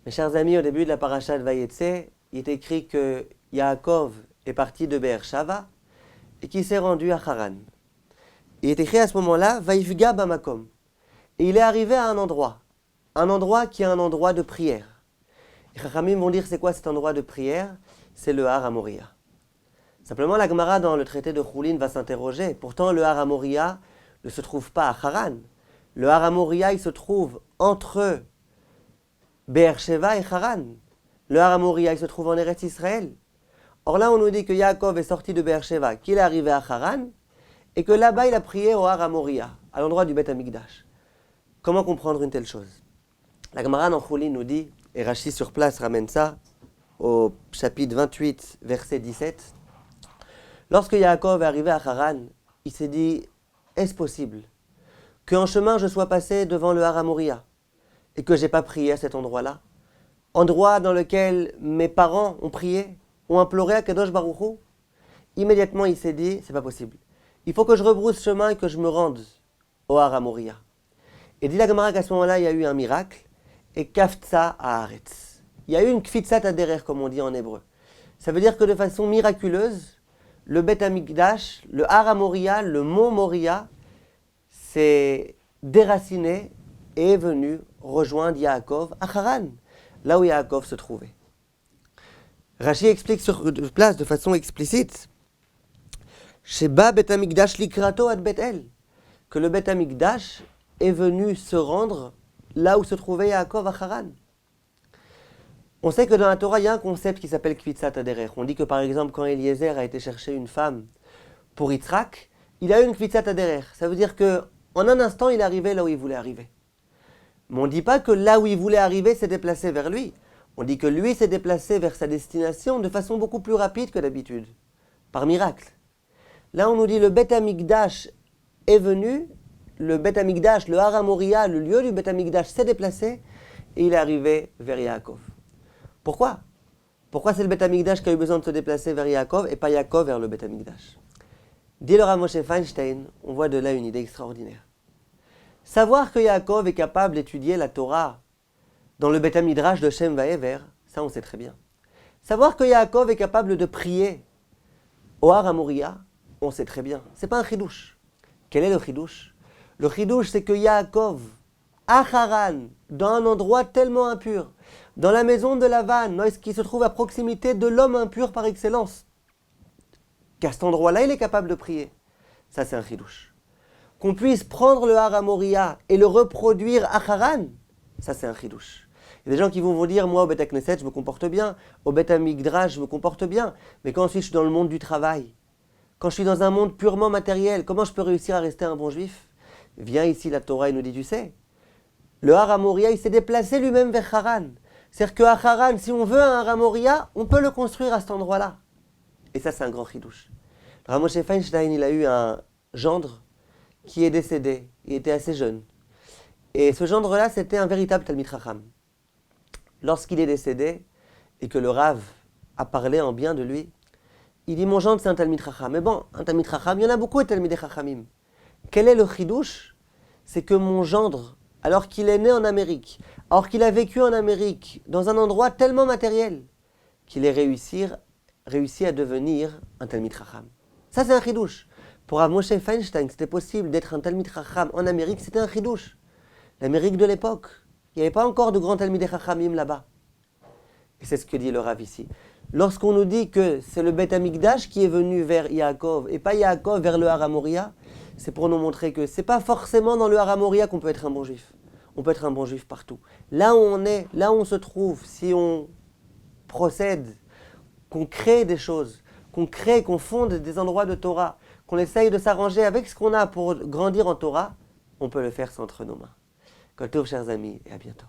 Mes chers amis, au début de la paracha de Vayetse, il est écrit que Yaakov est parti de Be'er-Shava et qu'il s'est rendu à Haran. Il est écrit à ce moment-là, Vaïfga Bamakom. Et il est arrivé à un endroit qui est un endroit de prière. Les Chachamim vont dire c'est quoi cet endroit de prière? C'est le Har HaMoriah. Simplement, la Gemara dans le traité de Choulin va s'interroger. Pourtant, le Har HaMoriah ne se trouve pas à Haran. Le Har HaMoriah, il se trouve entre Be'er-Sheva et Haran. Le Har HaMoriah, il se trouve en Eretz Israël. Or là, on nous dit que Yaakov est sorti de Be'er-Sheva, qu'il est arrivé à Haran, et que là-bas, il a prié au Har HaMoriah, à l'endroit du Beth Amikdash. Comment comprendre une telle chose? La Gemara dans Choulin nous dit, et Rashi sur place ramène ça, au chapitre 28, verset 17. Lorsque Yaakov est arrivé à Haran, il s'est dit, est-ce possible qu'en chemin je sois passé devant le Har HaMoriah et que je n'ai pas prié à cet endroit-là? Endroit dans lequel mes parents ont prié, ont imploré à Kadosh Baruch Hu. Immédiatement, il s'est dit, c'est pas possible. Il faut que je rebrousse chemin et que je me rende au Har HaMoriah. Et dit la Gemara qu'à ce moment-là, il y a eu un miracle, et Kaftsa Haaretz. Il y a eu une Kfitsat Aderer, comme on dit en hébreu. Ça veut dire que de façon miraculeuse, le Beth Amikdash, le Har HaMoriah, le mont Moria, s'est déraciné et est venu rejoindre Yaakov à Haran, là où Yaakov se trouvait. Rashi explique sur place de façon explicite Sheba Beth Amikdash likrato ad Bet El, que le Beth Amikdash est venu se rendre là où se trouvait Yaakov à Haran. On sait que dans la Torah, il y a un concept qui s'appelle Kfitsat Aderer. On dit que par exemple, quand Eliezer a été chercher une femme pour Yitzhak, il a eu une Kfitsat Aderer. Ça veut dire qu'en un instant, il est arrivé là où il voulait arriver. Mais on ne dit pas que là où il voulait arriver s'est déplacé vers lui. On dit que lui s'est déplacé vers sa destination de façon beaucoup plus rapide que d'habitude, par miracle. Là, on nous dit le Beth Amikdash est venu, le Beth Amikdash, le Har HaMoriah, le lieu du Beth Amikdash s'est déplacé et il est arrivé vers Yaakov. Pourquoi? Pourquoi c'est le Beth Amikdash qui a eu besoin de se déplacer vers Yaakov et pas Yaakov vers le Beth Amikdash? Dit le Rav Moshe Feinstein, on voit de là une idée extraordinaire. Savoir que Yaakov est capable d'étudier la Torah dans le Beth Midrash de Shem Vaever, ça on sait très bien. Savoir que Yaakov est capable de prier au Har HaMoriah, on sait très bien. C'est pas un chidouche. Quel est le chidouche? Le chidouche, c'est que Yaakov, à Haran, dans un endroit tellement impur, dans la maison de Lavan, qui se trouve à proximité de l'homme impur par excellence, qu'à cet endroit-là, il est capable de prier. Ça, c'est un chidouche. Qu'on puisse prendre le Har HaMoriah et le reproduire à Haran, ça, c'est un chidouche. Il y a des gens qui vont vous dire, moi, au Beth Knesset, je me comporte bien, au Beth Amikdash, je me comporte bien, mais quand ensuite je suis dans le monde du travail, quand je suis dans un monde purement matériel, comment je peux réussir à rester un bon juif? Viens ici, la Torah, et nous dit, tu sais, le Har HaMoriah, il s'est déplacé lui-même vers Haran. C'est-à-dire qu'à Haran, si on veut un Har HaMoriah, on peut le construire à cet endroit-là. Et ça, c'est un grand chidouche. Rav Moshe Feinstein, il a eu un gendre qui est décédé. Il était assez jeune. Et ce gendre-là, c'était un véritable Talmid Chacham. Lorsqu'il est décédé, et que le Rav a parlé en bien de lui, il dit, mon gendre, c'est un Talmid Chacham. Mais bon, un Talmid Chacham, il y en a beaucoup de Talmidei Chachamim. Quel est le chidouche? C'est que mon gendre, alors qu'il est né en Amérique, alors qu'il a vécu en Amérique, dans un endroit tellement matériel, qu'il ait réussi à devenir un Talmid Chacham. Ça, c'est un chidouche. Pour Rav Moshe Feinstein, c'était possible d'être un Talmid Chacham en Amérique, c'était un chidouche. L'Amérique de l'époque, il n'y avait pas encore de grands Talmidei Chachamim là-bas. Et c'est ce que dit le Rav ici. Lorsqu'on nous dit que c'est le Beth Amikdash qui est venu vers Yaakov, et pas Yaakov vers le Har HaMoriah, c'est pour nous montrer que c'est pas forcément dans le Har HaMoriah qu'on peut être un bon juif. On peut être un bon juif partout. Là où on est, là où on se trouve, si on procède, qu'on crée des choses, qu'on fonde des endroits de Torah, qu'on essaye de s'arranger avec ce qu'on a pour grandir en Torah, on peut le faire sans entre nos mains. Kol tov, chers amis, et à bientôt.